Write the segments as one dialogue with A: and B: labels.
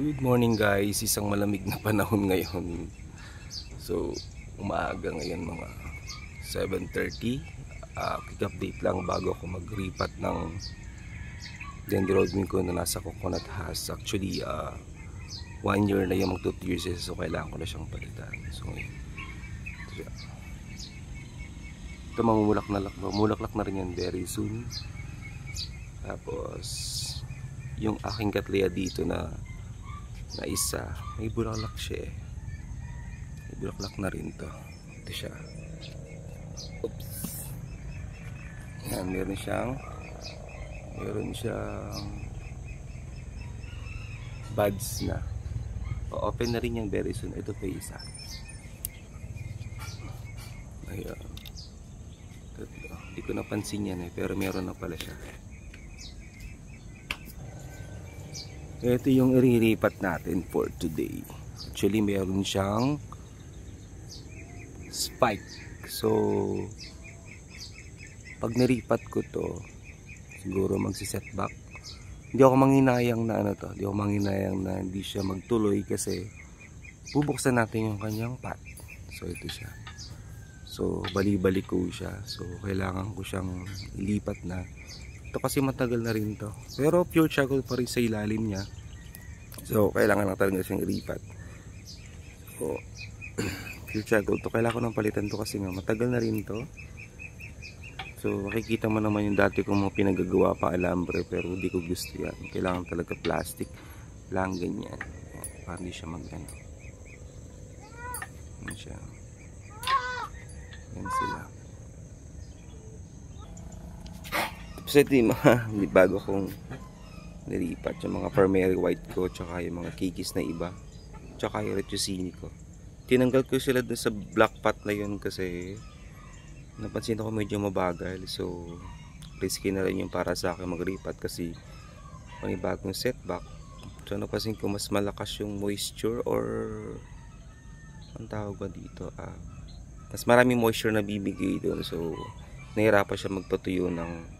A: Good morning guys, isang malamig na panahon ngayon. So umaga ngayon mga 7:30. Quick update lang bago ako mag-ripat ng dendrobium ko na nasa Coconut House. Actually 1 year na yung mag 2 years, so kailangan ko na siyang palitan. So ito mamulaklak na rin yan very soon. Tapos yung aking Cattleya dito na isa, may bulaklak siya eh. May bulaklak na rin to. Ito siya. Oops. Yan, meron siyang buds na. O-open na rin yan very soon. Ito pa isa. Ayan. Hindi ko napansin yan eh, pero meron na pala siya. Ito yung iriripat natin for today. Actually meron siyang spike. So pag naripat ko to, siguro magsi-setback. Hindi ako manghinayang na hindi siya magtuloy kasi bubuksan natin yung kanyang pot. So ito siya. So bali-balik ko siya. So kailangan ko siyang ilipat na. Ito kasi matagal na rin to, pero pure charcoal pa rin sa ilalim niya, so kailangan lang talaga siyang ilipat. So pure charcoal to, kailangan ko nang palitan to kasi nga matagal na rin to. So makikita mo naman yung dati kong mga pinagagawa pa alambre, pero hindi ko gusto yan. Kailangan talaga plastic lang, ganyan, para hindi siya magano. Yan siya. Yan sila. So ito yung mga bago kong nilipat, yung mga primary white ko, tsaka yung mga kikis na iba, tsaka yung retusini ko. Tinanggal ko sila dun sa black pot na yun kasi napansin ako medyo mabagal. So risky na rin yung para sa akin mag-ripat kasi may bagong setback. So napansin ko mas malakas yung moisture, or ang tawag ba dito, mas maraming moisture na bibigay doon. So nahirapan siya magpatuyo ng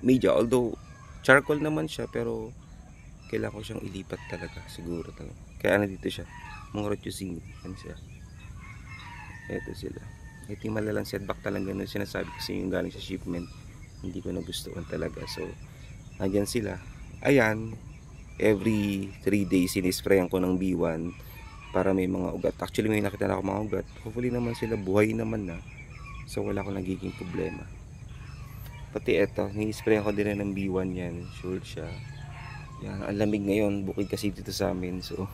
A: media, although charcoal naman siya, pero kailangan ko siyang ilipat talaga siguro talaga. Kaya dito siya, mga retusini, yan siya. Ito sila. Ito yung malalang setback talaga na sinasabi kasi yung galing sa shipment, hindi ko nagustuhan talaga. So andyan sila. Ayan, every 3 days sinisprayan ko ng B1 para may mga ugat. Actually may nakita na ako mga ugat. Hopefully naman sila buhay naman na, so wala akong nagiging problema. Pati eto, ni-sprayan ko din ng B1 yan. Sure siya. Yan, ang lamig ngayon. Bukid kasi dito sa amin. So,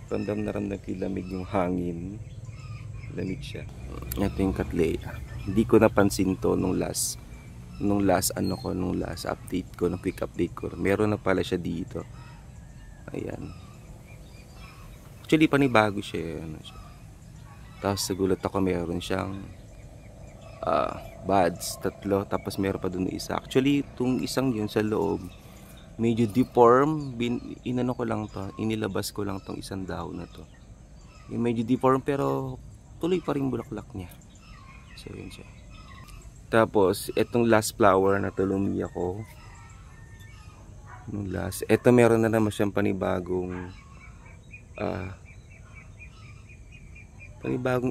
A: ramdam na ramdam ko yung lamig yung hangin. Lamig siya. Ito yung Cattleya. Hindi ko napansin to nung last update ko, nung quick update ko. Meron na pala siya dito. Ayan. Actually, panibago siya. Tapos nagulat ako, meron siyang buds, 3, tapos meron pa dun isa. Actually itong isang yun sa loob medyo deform, inano ko lang to, inilabas ko lang tong isang dahon na to. Yung medyo deform pero tuloy pa rin bulaklak niya. So yun siya. Tapos etong last flower na tulumi ako nung last, eto meron na naman siyang panibagong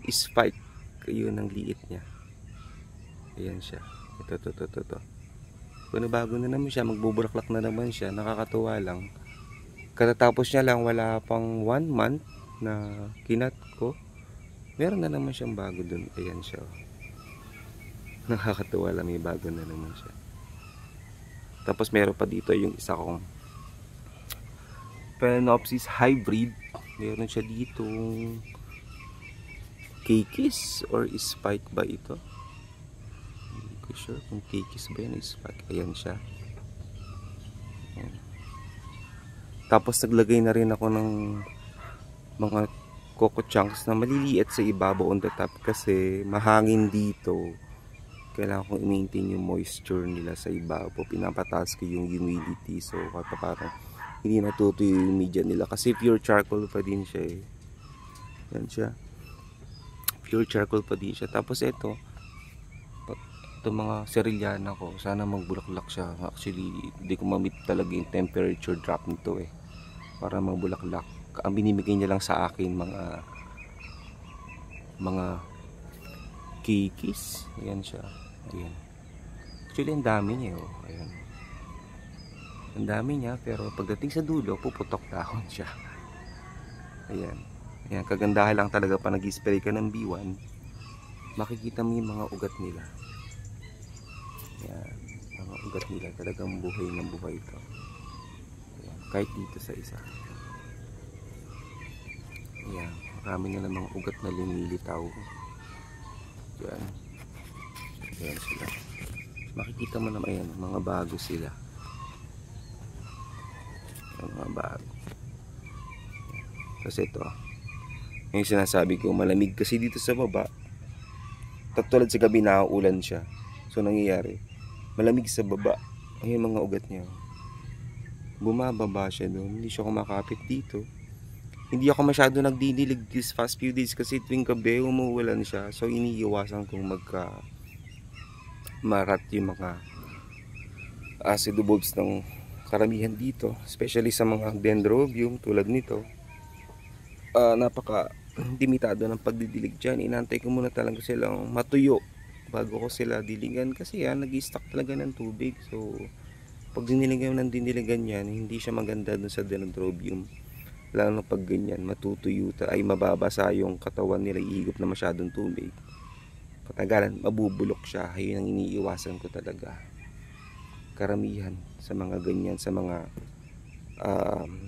A: spike. Yun ang liit niya. Ayan siya. Ito. Bago na naman siya. Magbubulaklak na naman siya. Nakakatuwa lang. Katatapos niya lang, wala pang 1 month na kinat ko, meron na naman siyang bago dun. Ayan siya. Nakakatuwa lang, may bago na naman siya. Tapos meron pa dito yung isa kong Phalaenopsis hybrid. Meron siya dito kikis or spike ba ito? Sure kung kikis ba yan, spike. Ayan siya. Ayan. Tapos naglagay na rin ako ng mga coco chunks na maliliit sa ibabaw on the top kasi mahangin dito. Kailangan kong i-maintain yung moisture nila sa ibabaw. Pinapataas ko yung humidity, so parang hindi natutuyo yung media nila kasi pure charcoal pa din siya eh. Ayan siya. Pure charcoal pa din siya. Tapos ito itong mga seriliana ko, sana magbulaklak siya. Actually, hindi ko ma-meet talaga yung temperature drop nito eh. para mabulaklak. Ang binibigay niya lang sa akin mga kikis. Ayan siya. Ayan. Actually ang dami niya, oh. Ayan. Ang dami niya, pero pagdating sa dulo puputok dahon siya. Ayan. Ayan, kagandahan lang talaga pa nag-spray ka ng B1, makikita mo yung mga ugat nila. Ayan, mga ugat nila talagang buhay ng buhay ito. Ayan, kahit dito sa isa. Ayan, marami na namang ugat na lumilitaw. Ayan. Ayan sila. Makikita mo naman, ayan, mga bago sila. Ayan, mga bago. Kasi ito, yung sinasabi ko, malamig kasi dito sa baba. Tulad sa gabi nauulan siya. So nangyayari, malamig sa baba. Ayun mga ugat niya. Bumababa siya doon. Hindi siya kumakapit dito. Hindi ako masyado nagdidilig this past few days kasi tuwing gabi umuulan siya. So iniiwasan kong marat yung mga acid bulbs ng karamihan dito. Especially sa mga dendrobium tulad nito. Napaka limitado ng pagdidilig dyan. Inantay ko muna talaga silang matuyo bago ko sila diligan kasi yan, nag-i-stock talaga ng tubig. So pag diniligan ng diniligan yan, hindi siya maganda dun sa dendrobium. Lalo na pag ganyan, matutuyo ay mababasa yung katawan nila, iigop na masyadong tubig. Katagalan, mabubulok siya. Ayun ang iniiwasan ko talaga. Karamihan sa mga ganyan, sa mga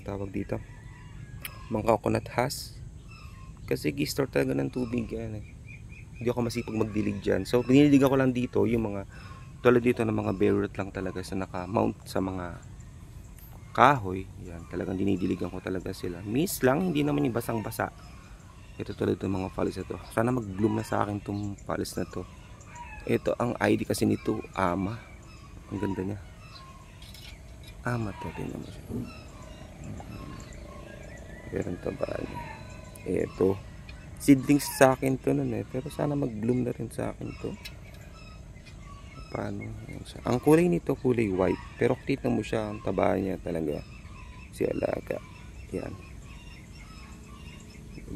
A: tawag dito, mga coconut husk. Kasi gi-store talaga ng tubig yan eh. Hindi ako masipag magdilig dyan. So piniligan ko lang dito yung mga tulad dito ng mga bare root lang talaga sa naka-mount sa mga kahoy. Yan, talagang dinidiligan ko talaga sila. Miss lang, hindi naman yung basang-basa. Ito tulad ng mga palis na to. Sana mag-bloom na sa akin itong palis na to. Ito ang ID kasi nito, Ama. Ang ganda niya. Ama to, tingnan mo siya. Pero ito ba niya? Ito. Seedlings sa akin to nun eh. Pero sana mag-bloom na rin sa akin to. Paano? Ang kulay nito, kulay white. Pero kita mo siya, ang taba niya talaga. Si Alaga. Yan.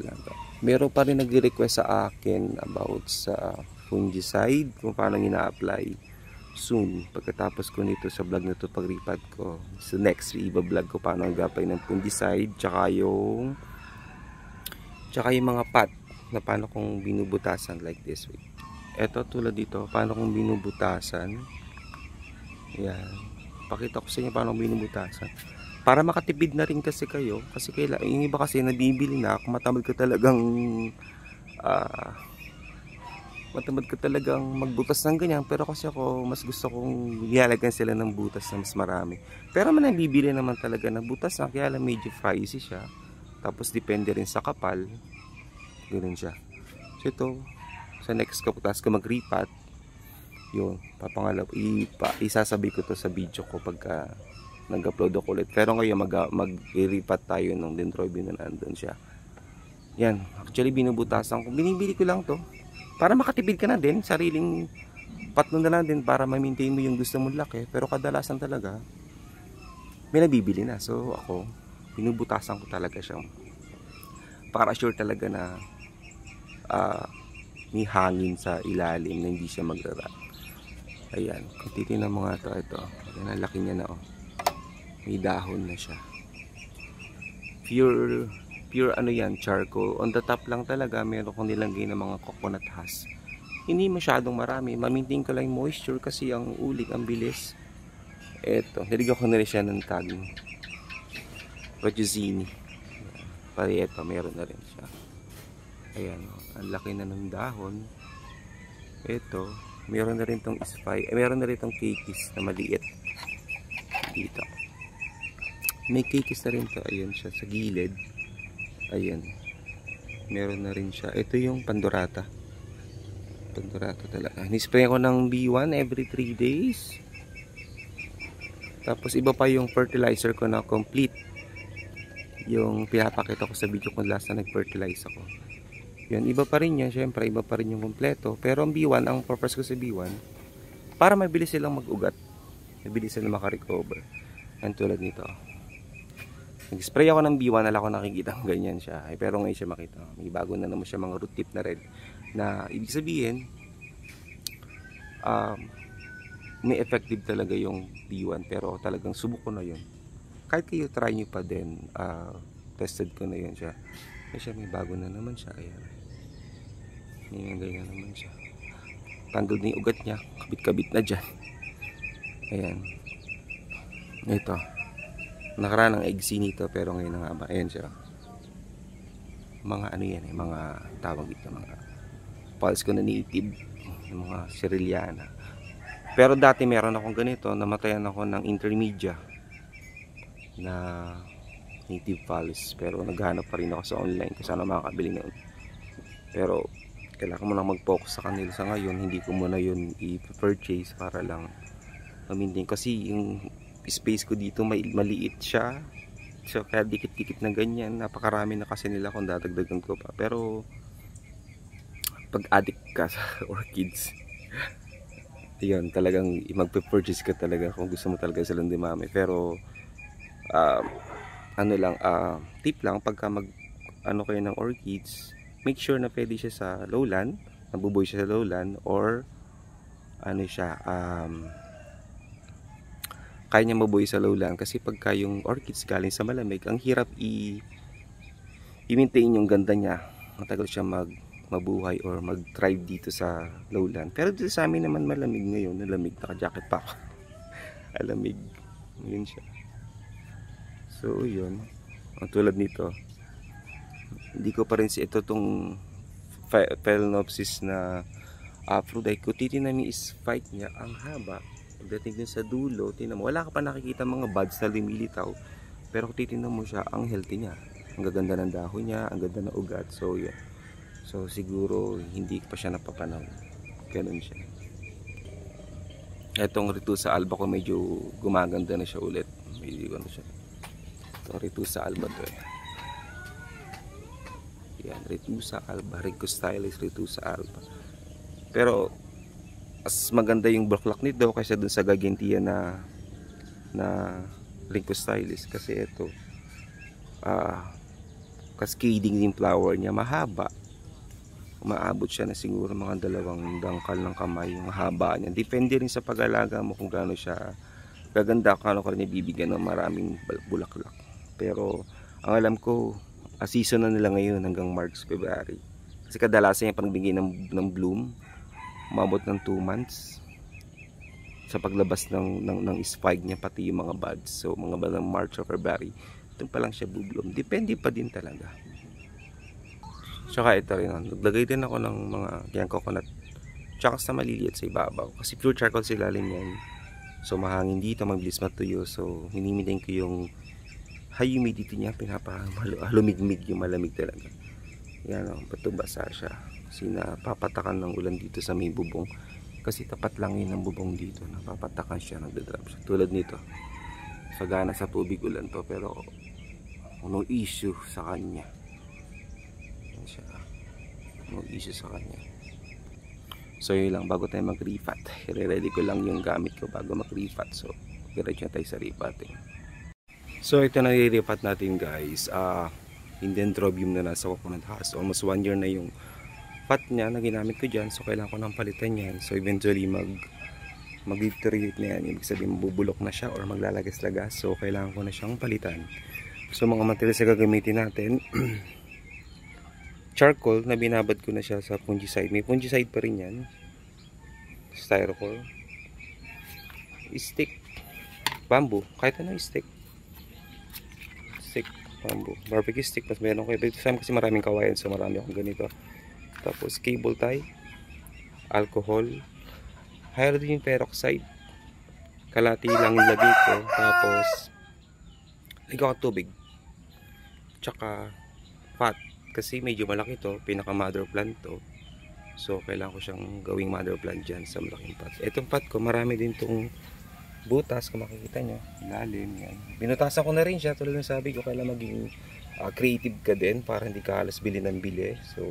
A: Alaga. Meron pa rin nagre-request sa akin about sa fungicide. Kung paano ina-apply. Soon. Pagkatapos ko nito sa vlog na to, pag-repad ko. So next, iba-vlog ko paano nag-apply ng fungicide. Tsaka yung mga pot na paano kung binubutasan like this way. Ito tulad dito, paano kung binubutasan. Yan. Pakita ko sa inyo paano binubutasan. Para makatipid na rin kasi kayo. Kasi yung iba kasi nabibili na. Kung matamad ka talagang magbutas ng ganyan. Pero kasi ako, mas gusto kong ilalagyan sila ng butas na mas marami. Pero man nabibili naman talaga ng butas na. Kaya lang medyo pricey siya. Tapos depende rin sa kapal. Ganun siya. So ito, sa next task ko mag-repot. Yun, isasabi ko to sa video ko pagka nag-upload ako ulit. Pero ngayon mag-repot tayo ng dendrobium na nandun siya. Yan, actually binubutasan ko. Binibili ko lang to. Para makatipid ka na din. Sariling patno na lang din para ma-maintain mo yung gusto mong laki. Pero kadalasan talaga, may nabibili na. So ako, binubutasan ko talaga siya. Para sure talaga na may hangin sa ilalim na hindi siya magrara. Ayan, kung titignan mo nga ito. Ayan, ang laki niya na oh. May dahon na siya. Pure ano yan, charcoal. On the top lang talaga, meron kong nilagay ng mga coconut husk. Hindi masyadong marami. Mamintain ko lang yung moisture kasi ang uling, ang bilis. Eto, niligaw ko na rin siya ng tag. Rajuzini. Pari ito, meron na rin siya. Ayan, ang laki na ng dahon. Ito, meron na rin tong spy. Meron na rin tong kikis na maliit. Dito. May kikis na rin to. Ayan siya, sa gilid. Ayan. Meron na rin siya. Ito yung pandorata. Pandorata talaga. Nispray ko ng B1 every 3 days. Tapos iba pa yung fertilizer ko na complete. Yung pinapakita ko sa video kung last na nag-fertilize ako. Yun, iba pa rin yan. Siyempre, iba pa rin yung kompleto. Pero ang B1, ang purpose ko sa B1, para mabilis silang mag-ugat. Mabilis silang makarecover. Yan tulad nito. Nag-spray ako ng B1, wala ko nakikita ganyan siya. Pero ngayon siya makita. May bago na naman siya mga root tip na red. Na ibig sabihin, may effective talaga yung B1. Pero talagang subok ko na yun. Kahit kayo try nyo pa din, tested ko na yun siya. May bago na naman siya. Ayan. May ganyan naman siya. Tanggol na yung ugat niya. Kabit-kabit na dyan. Ayan. Ito. Nakaraan ng eggsy nito pero ngayon nga ba, ayan siya. Mga ano yan mga tawag ito, mga pulse ko na native, mga Ceriliana. Pero dati meron akong ganito, namatayan ako ng intermedia na native pulse, pero naghanap pa rin ako sa online kung saan makakabili noon. Pero kailangan mo lang mag-focus sa kanila sa ngayon, hindi ko muna yun i-purchase para lang maintain kasi yung space ko dito maliit siya, so kaya dikit-dikit na ganyan, napakarami na kasi nila kung dadagdagan ko pa. Pero pag addict ka sa orchids, yun talagang magpe-purchase ka talaga kung gusto mo talaga silang dumami. Pero ano lang, tip lang, pagka mag ano kayo ng orchids, make sure na pwede siya sa lowland, nabubuhay siya sa lowland, or ano siya, kaya niya mabuhay sa lowland. Kasi pagka yung orchids galing sa malamig, ang hirap i-maintain yung ganda niya. Matagal siya mabuhay or mag-thrive dito sa lowland. Pero dito sa amin naman malamig ngayon, nalamig, naka-jacket pa ako. Alamig, yun siya. So yun, ang tulad nito, hindi ko pa rin ito tong Phalaenopsis na Aphrodite ko. Titinami is spike niya, ang haba. Pagdating din sa dulo, tinan mo, wala ka pa nakikita mga buds na lumilitaw, pero kung titignan mo siya, ang healthy niya, ang gaganda ng dahon niya, ang ganda ng ugat. So yeah, so siguro hindi pa siya napapanaw, ganun siya. Etong Retusa alba ko medyo gumaganda na siya ulit, medyo ano siya. Ito Retusa alba to eh. Yan, Retusa alba, Ricostylis Retusa alba. Pero mas maganda yung bulaklak nito kaysa dun sa Gigantea na Ricostylis, kasi ito cascading yung flower niya, mahaba, umaabot siya na siguro mga 2 dangkal ng kamay yung haba niya. Depende rin sa pag-alaga mo kung gaano siya gaganda, kung ano ka rin ibibigyan ng maraming bulaklak. Pero ang alam ko, season na nila ngayon hanggang March, February, kasi kadalasan yung pagbigay ng bloom umabot ng 2 months sa paglabas ng spike niya, pati yung mga buds. So mga bandang March or February, doon pa lang siya bubloom. Depende pa din talaga. Tsaka ito rin, naglagay din ako ng mga yan coconut tsaka sa maliliit sa ibabaw, kasi pure charcoal sa ilalim yan. So mahangin dito, mabilis matuyo. So hinimitin ko yung high humidity niya, pinapahalumigmig yung malamig talaga. Yan o, patubasa siya. Kasi napapatakan ng ulan dito sa may bubong. Kasi tapat lang yun ang bubong dito. Napapatakan siya, nagdadrop siya. Tulad nito. Sagana sa tubig ulan to, pero no issue sa kanya. Yan siya. No issue sa kanya. So yun lang, bago tayo mag-refat. I-ready ko lang yung gamit ko bago mag-refat. So, diretso na tayo sa refatting. So ito na i-refat natin guys. Dendrobium na nasa coconut house. Almost 1 year na yung pot niya na ginamit ko dyan. So kailangan ko nang palitan yan. So eventually mag-deteriorate na yan. Ibig sabihin mabubulok na siya or maglalagas-lagas. So kailangan ko na siyang palitan. So mga materials na gagamitin natin, charcoal na binabad ko na siya sa fungicide. May fungicide pa rin yan. Styrofoam, stick, bamboo, kahit ano stick, bamboo, barbecue stick. Mas meron ko iba kasi maraming kawayan, so marami akong ganito. Tapos cable tie, alcohol, hydrogen peroxide, kalati lang ilagay ko. Tapos ligaw ko tubig, tsaka fat, kasi medyo malaki to, pinaka mother plant to. So kailangan ko siyang gawing mother plant dyan sa malaking pot. Itong pot ko marami din tong butas, kung makikita nyo, ilalim yan. Binutasan ko na rin siya, tulad ng sabi ko, kailangan maging creative ka din para hindi ka halos bili ng bili. So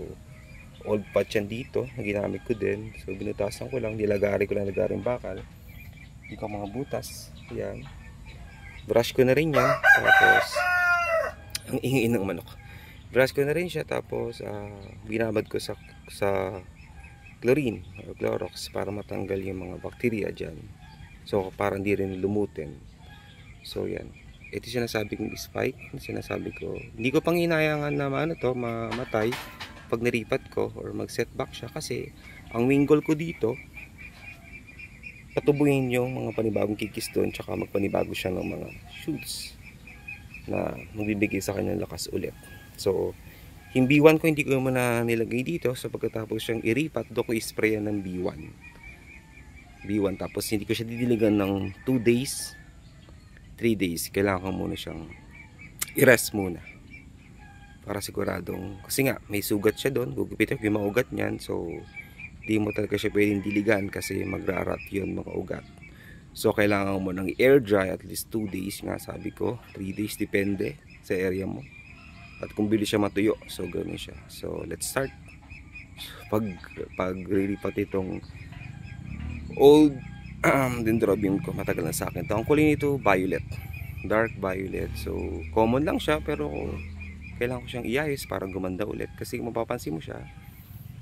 A: old pot yan dito, ginamit ko din. So binutasan ko lang, nilagari ko lang, lagaring bakal. Hindi ko mga butas, yan. Brush ko na rin yan. Tapos Ang ingay ng manok. Brush ko na rin siya, tapos binabad ko sa chlorine or Clorox para matanggal yung mga bacteria dyan. So para hindi rin lumutin. So yan, ito sinasabi kong spike. Sinasabi ko, hindi ko pang hinayangan na mamatay pag naripat ko or mag setback siya, kasi ang main goal ko dito, patubuhin yung mga panibagong kikis doon, tsaka magpanibago siya ng mga shoots na magbibigay sa kanya lakas ulit. So yung B1 ko hindi ko muna nilagay dito, so pagkatapos siyang iripat, doon ko isprayan ng B1, tapos hindi ko siya didiligan ng 2 days 3 days. Kailangan ko muna siyang i-rest muna para siguradong, kasi nga may sugat siya doon, gugupitin ko yung mga ugat niyan. So di mo talaga siya pwedeng diligan kasi magrarat yun mga ugat. So kailangan mo nang air dry at least 2 days nga, sabi ko 3 days, depende sa area mo at kung bilis siya matuyo. So ganoon siya. So let's start. Paglilipat itong old dendrobium ko, matagal na sa akin to. Ang kulay nito violet, dark violet. So common lang siya, pero kailangan ko siyang iayos para gumanda ulit, kasi mapapansin mo siya,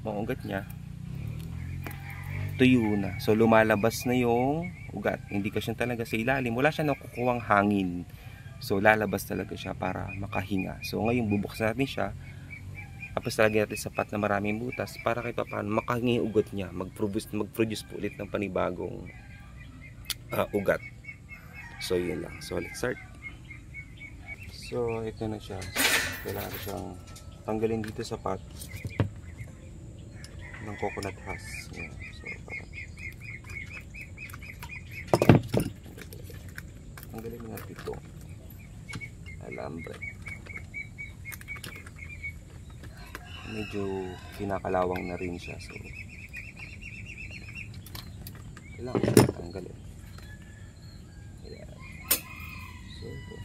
A: mga ugat niya tuyo na. So lumalabas na yung ugat, hindi kasi talaga sa ilalim, wala siya nakukuhang hangin. So lalabas talaga siya para makahinga. So ngayon bubuksan natin siya, tapos lagyan natin sapat na maraming butas para kahit paano makahinga yung ugat niya, mag-produce po ulit ng panibagong ugat. So yun lang. So let's start. So ito na siya. So, kailangan ko siyang tanggalin dito sa pot ng coconut husk. Yan. So tanggalin mo natin ito alambre. Medyo kinakalawang na rin siya, so kailangan ko tanggalin. Ayan. So ito.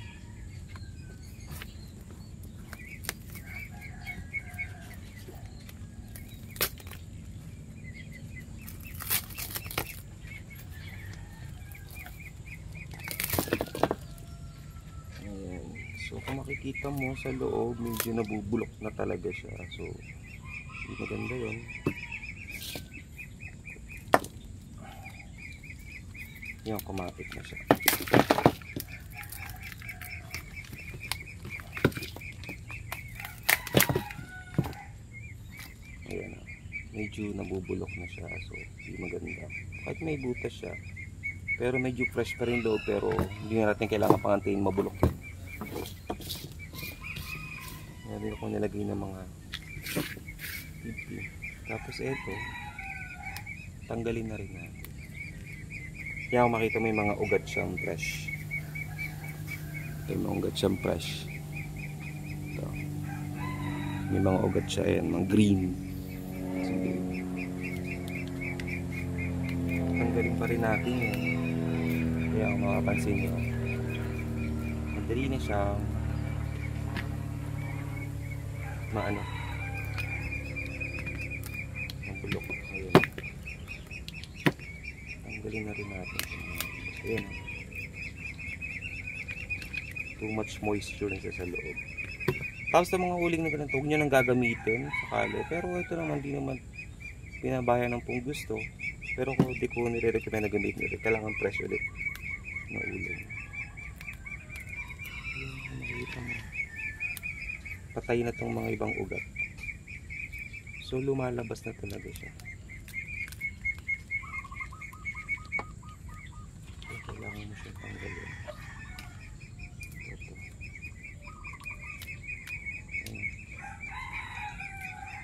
A: So kung makikita mo sa loob, medyo nabubulok na talaga siya. So hindi maganda yun. Yan, kumapit na siya. Ayan, medyo nabubulok na siya. So hindi maganda. Kahit may butas siya, pero medyo fresh pa rin loob, pero hindi na natin kailangan pangantayin mabulok yun. Meron akong nilagay ng mga PP. Tapos ito, tanggalin na rin natin. Kaya kung makita mo yung mga ugat siyang fresh. Ito yung mga ugat siyang fresh. Ito. May mga ugat siya, ayan, mga green. Sige. Tanggalin pa rin natin yun. Kaya kung makapansin nyo, madali na siyang maano, mabulok. Ayun. Tanggalin na rin natin. Ayun. Too much moisture na sa loob. Tapos sa mga huling na ganito, huwag nyo nang gagamitin sakali. Pero ito naman, di naman pinabayan ng pong gusto. Pero kung di ko nire-recommend na gamitin ulit, kailangan fresh ulit na uling. Ayun, nakikita mo. Patay na tong mga ibang ugat. So lumalabas na talaga siya. So, kailangan mo siya tanggalin. Ito.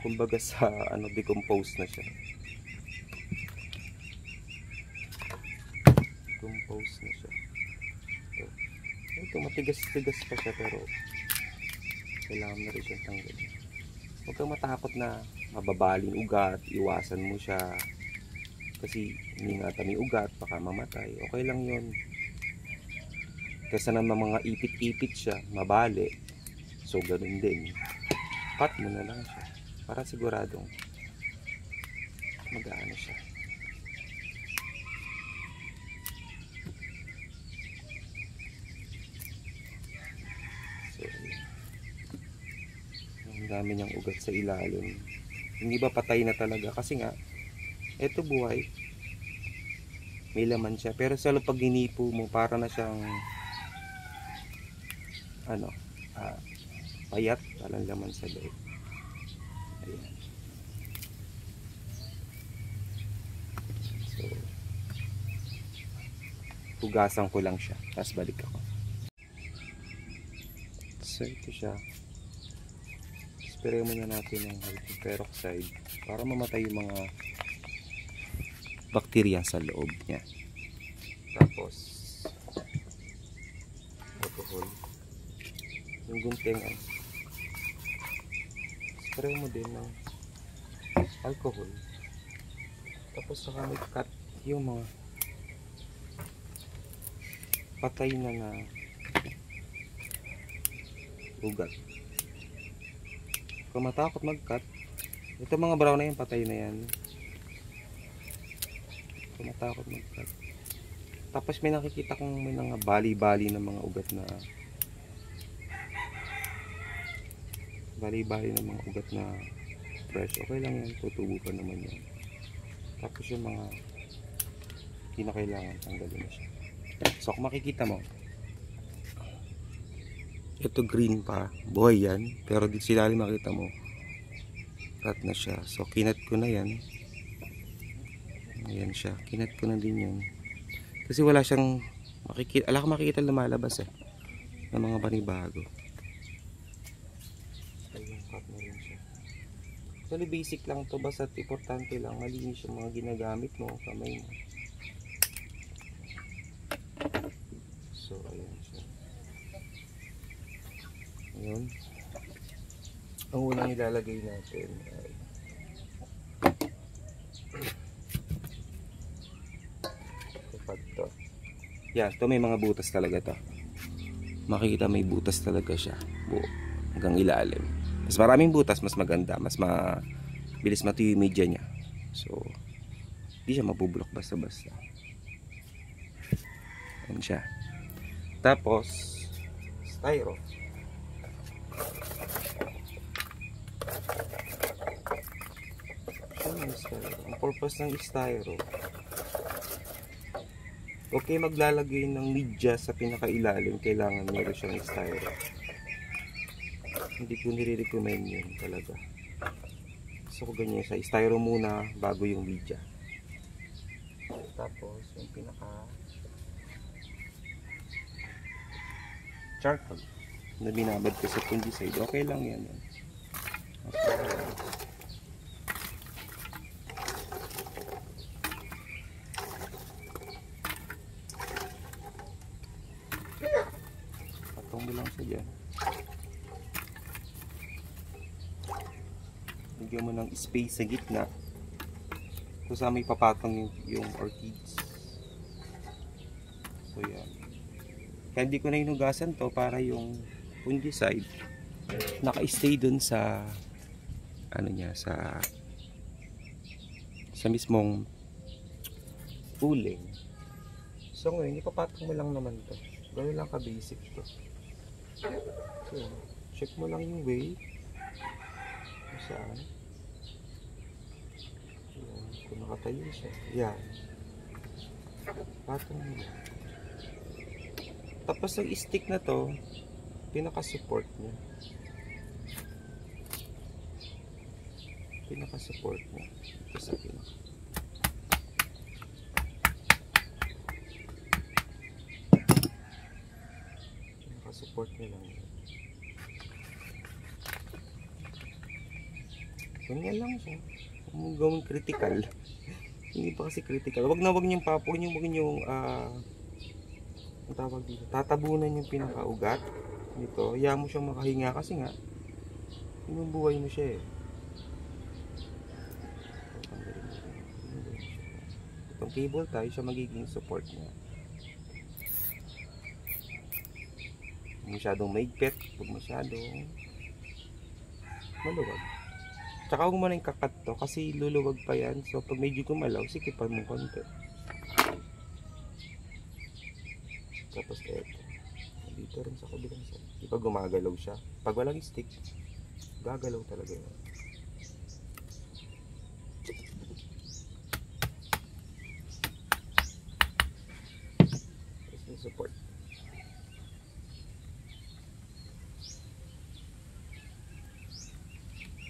A: Kumbaga sa decompose na siya. Decompose na siya. Ito matigas-tigas pa siya, pero kailangan na rin siyang tanggalin. Huwag kang matakot na mababaling ugat, iwasan mo siya. Kasi ingatan may ugat, baka mamatay. Okay lang yun. Kaysa naman mga ipit-ipit siya, mabali. So ganun din. Cut mo na lang siya. Para siguradong mag-aano siya. So, Ang dami niyang ugat sa ilalim. Hindi ba patay na talaga? Kasi nga, eto buhay. May laman siya. Pero sa pag hinipo mo, para na siyang ano, payat. Walang laman sa loob. Ayan. So, hugasan ko lang siya. Tapos balik ako. So, ito siya. Spray muna natin ng hydrogen peroxide para mamatay yung mga bakterya sa loob niya. Tapos alcohol. Yung gunting spray mo din ng alcohol. Tapos saka may cut yung mga patay na ugat. Kung matakot mag-cut, ito mga brown na yan, patay na yan. Kung matakot mag-cut. Tapos may nakikita kong may mga bali-bali na mga ugat na fresh. Okay lang yan, tutubo pa naman yan. Tapos yung mga hindi na kailangan, tanggalin na siya. So kung makikita mo, ito green pa, buhay yan, pero dito sila makita mo cut na siya. So kinat ko na yan. Ayan siya, kinat ko na din yun kasi wala siyang makikita, makikita lumalabas ng mga panibago. Ayun, cut na rin siya. Actually basic lang to, basta importante lang malinis yung mga ginagamit mo, kamay mo. So ayan siya. Ayun. Ang unang ilalagay natin ay kapag to. Yan, to may mga butas talaga to. Makikita may butas talaga siya. Buo. Hanggang ilalim. Mas maraming butas, mas maganda. Mas mabilis matuyo yung media niya. So, di siya mabubulok basta-basta. Yan siya. Tapos, styro. Ang purpose ng styro, okay, maglalagay ng media sa pinakailalim, kailangan meron siyang styro. Hindi ko nire-recommend yun talaga. So ganyan siya, styro muna bago yung media. Tapos yung pinaka charcoal na binabad ko sa fungicide, okay lang yan. Patong mo lang siya dyan. Bigyan mo ng space sa gitna kung saan may papatong yung orchids. So yan. Kaya hindi ko na hinugasan to para yung fungicide naka-stay dun sa ano niya, sa mismong uling. So ngayon ipapatong mo lang naman to. Gano'n lang ka-basic to. So check mo lang yung way kung saan. Yan, kung nakatayo siya. Yan. Patong mo lang. Tapos ang stick na to, pinaka-support niya. Pinaka-support niya. Ito sa pinaka-support niya lang. Ganyan lang siya. Huwag mong gawing critical. Hindi pa kasi critical. Wag niyong ang tawag dito, tatabunan yung pinakaugat nito. Hayaan mo siyang makahinga kasi nga inubuhay mo siya Itong cable tie, siya magiging support niya. Masyadong maigpit, huwag masyadong maluwag. Tsaka huwag mo na yung kakat to kasi luluwag pa yan. So pag medyo gumalaw, sikipan mo konti. Tapos eto, dito rin sa kabilang side. Di pa gumagalaw siya. Pag walang stick, gagalaw talaga yun. Tapos yung support.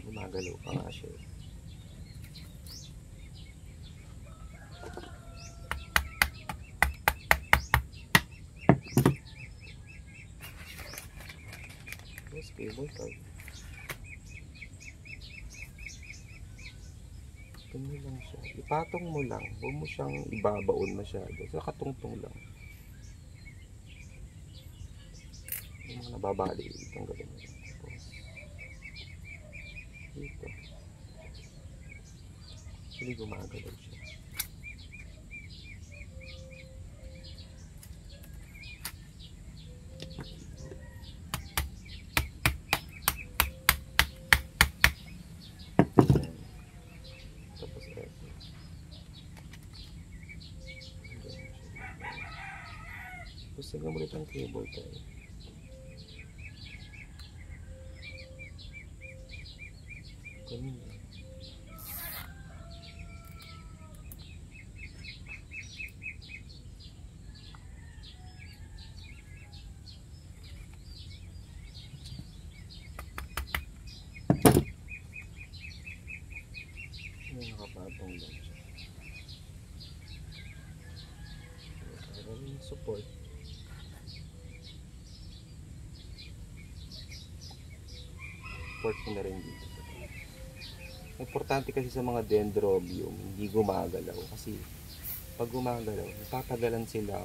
A: Gumagalaw pa nga siya. Tapos cable tie. Ganyan lang siya. Ipatong mo lang. Huwag mo siyang ibabaon masyado. So, katungtong lang. Yung mga nababali. Itong galing mo. Tapos, dito. Actually, gumagalaw siya. Tapos, eto. Tapos, hanggang ulit ang cable tie. Ganun lang. Nakapatong lang siya. Para rin support. Support ko na rin dito. Importante kasi sa mga dendrobium, hindi gumagalaw. Kasi pag gumagalaw, natatagalan silang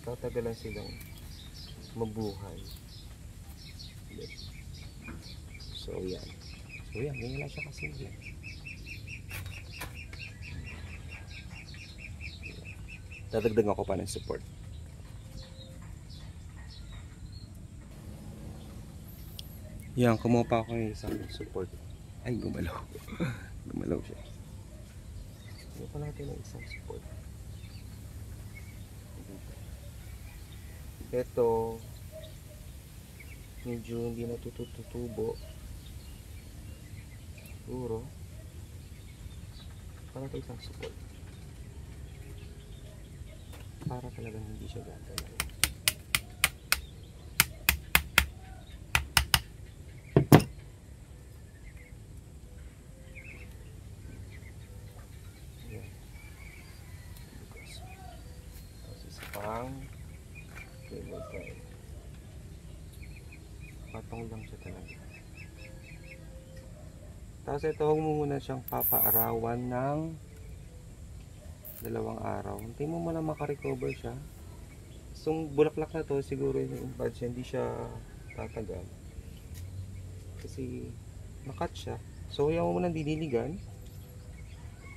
A: tatagalan silang mabuhay. So yan. Ganyan lang siya kasimple. Dadagdagan ko pa ng support. Yan, kumuha pa ako ng isang support. Ay, gumalaw. Gumalaw siya. Kumuha pa natin ng isang support. Ito, medyo hindi natutubo. Siguro, para ito isang support. Para talagang hindi siya gagalaw. Cable tie. Patong lang siya talaga. Tapos ito, huwag mo muna siyang papaarawan ng 2 araw. Hintayin mo muna makarecover siya. So, bulaklak na to, siguro yung buds niya, hindi siya tatagal. Kasi nakat siya. So, huwag mo muna didiligan.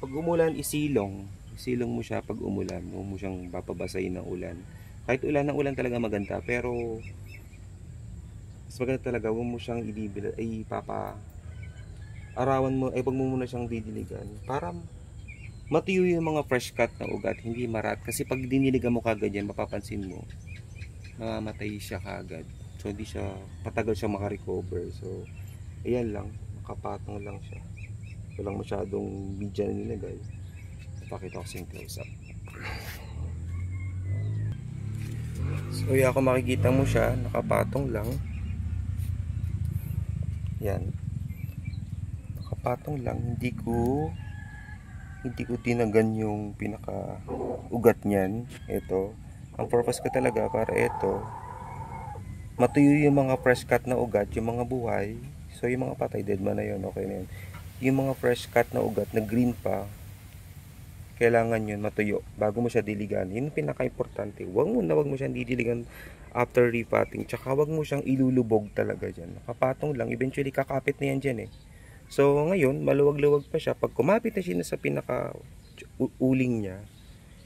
A: Pag umulan, isilong. Isilong mo siya pag umulan. Huwag mo siyang papabasahin ng ulan. Kahit ulan ng ulan talaga maganda, pero mas maganda talaga, huwag mo siyang arawan mo, ay wag mo muna siyang didiligan para matuyo yung mga fresh cut na ugat, hindi marat. Kasi pag diniligan mo kagad yan, mapapansin mo, namamatay siya kagad. So, hindi siya, patagal siya makarecover. So, ayan lang, nakapatong lang siya. Walang masyadong media na nilagay. Ipakita ko sa yung close up. So yan, kung makikita mo siya, nakapatong lang. Yan. Nakapatong lang, hindi ko tinagan yung pinaka ugat niyan. Ito. Ang purpose ko talaga para ito matuyo yung mga fresh cut na ugat, yung mga buhay. So yung mga patay, dead man na yun, okay na yun. Yung mga fresh cut na ugat na green pa, kailangan yun matuyo bago mo siya diligan. Yun yung pinaka-importante. Huwag mo siyang didiligan after repotting. Tsaka huwag mo siyang ilulubog talaga dyan. Nakapatong lang, eventually kakapit na yan dyan eh. So ngayon, maluwag-luwag pa siya. Pag kumapit na siya sa pinaka-uling niya,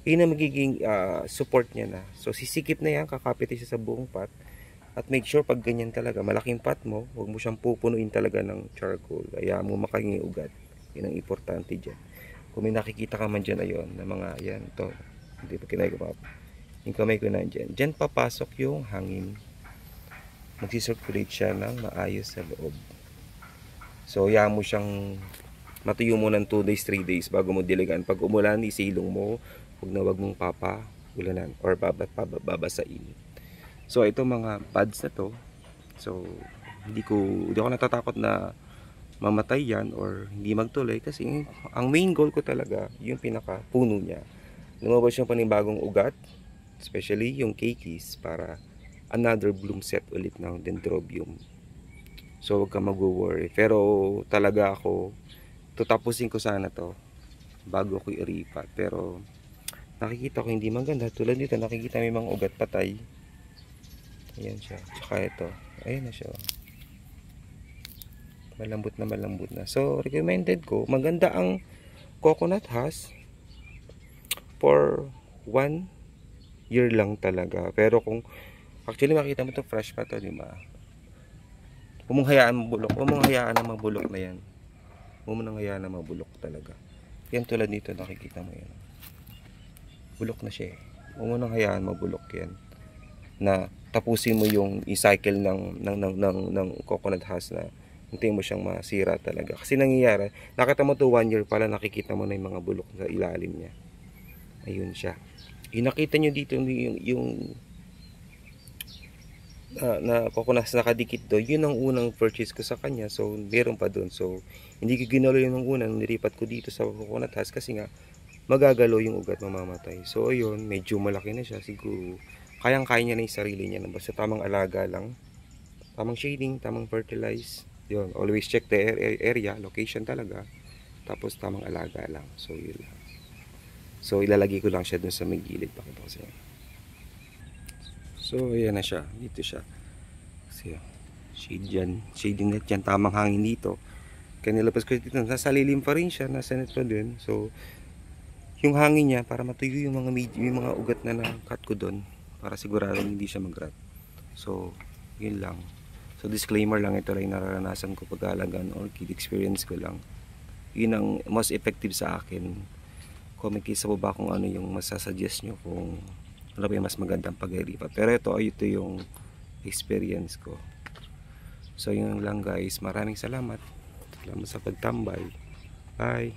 A: yun ang magiging support niya na. So sisikip na yan, kakapit siya sa buong pot. At make sure pag ganyan talaga, malaking pot mo, huwag mo siyang pupunuin talaga ng charcoal. Kaya mo makahingi ugat. Yun ang importante dyan. Kung may nakikita ka man dyan, ayun, na mga, yan, to, hindi pa kinagumap. Yung kamay ko nandyan. Diyan papasok yung hangin. Magsisirculate siya ng maayos sa loob. So, hayaan mo siyang matuyo mo ng 2 days, 3 days bago mo diligan. Pag umulan, isilong mo. Wag mong ulanan or babasain. So, ito mga pads na to. So, hindi ako natatakot na mamatay yan or hindi magtuloy kasi ang main goal ko talaga yung pinaka puno niya. Lumabas yung panibagong ugat, especially yung keikis, para another bloom set ulit ng dendrobium. So huwag ka mag-worry. Pero talaga ako, tutapusin ko sana to bago ko iripat. Pero nakikita ko hindi maganda. Tulad dito, nakikita may mga ugat patay. Ayan siya. Tsaka ito. Ayan na siya. Malambot na. So recommended ko, maganda ang coconut husk for 1 year lang talaga. Pero kung actually makita mo to fresh pa to, di ba? Huwag mong hayaan mabulok. Huwag mong hayaan na mabulok na yan. Huwag mong hayaan na mabulok talaga. Yan tulad nito, nakikita mo yan. Bulok na siya eh. Huwag mo nang hayaan mabulok yan. Na tapusin mo yung i-cycle ng coconut husk na hintayin mo siyang masira talaga. Kasi nangyayari, nakita mo to 1 year pala, nakikita mo na yung mga bulok sa ilalim niya. Ayun siya. Nakita nyo dito yung na coconut nakadikit doon. Yun ang unang purchase ko sa kanya. So, meron pa doon. So, hindi ko ginalo yun ng unang nilipat ko dito sa coconut husk kasi nga magagalo yung ugat, mamamatay. So, ayun, medyo malaki na siya. Siguro, kayang-kaya niya na yung sarili niya. Basta tamang alaga lang. Tamang shading, tamang fertilize. Yun, always check the area, location talaga. Tapos, tamang alaga lang. So, yun lang. So, ilalagay ko lang siya dun sa may gilid. Pakita ko sa inyo. So, ayan na siya. Dito siya. Kasi, shade dyan. Shading net dyan. Tamang hangin dito. Kaya nilabas ko dito. Nasa lilim pa rin siya. Nasa net pa din. So, yung hangin niya, para matuyo yung mga ugat na na-cut ko doon. Para sigurado hindi siya mag-rot. So, yun lang. So, disclaimer lang. Ito lang nararanasan ko pag-alagaan orchid. Experience ko lang. Yun ang most effective sa akin. Comment kayo sa baba kung ano yung masasuggest nyo, kung ano ba yung mas magandang pag-iripat. Pero ito yung experience ko. So yun lang guys, maraming salamat sa pagtambay. Bye.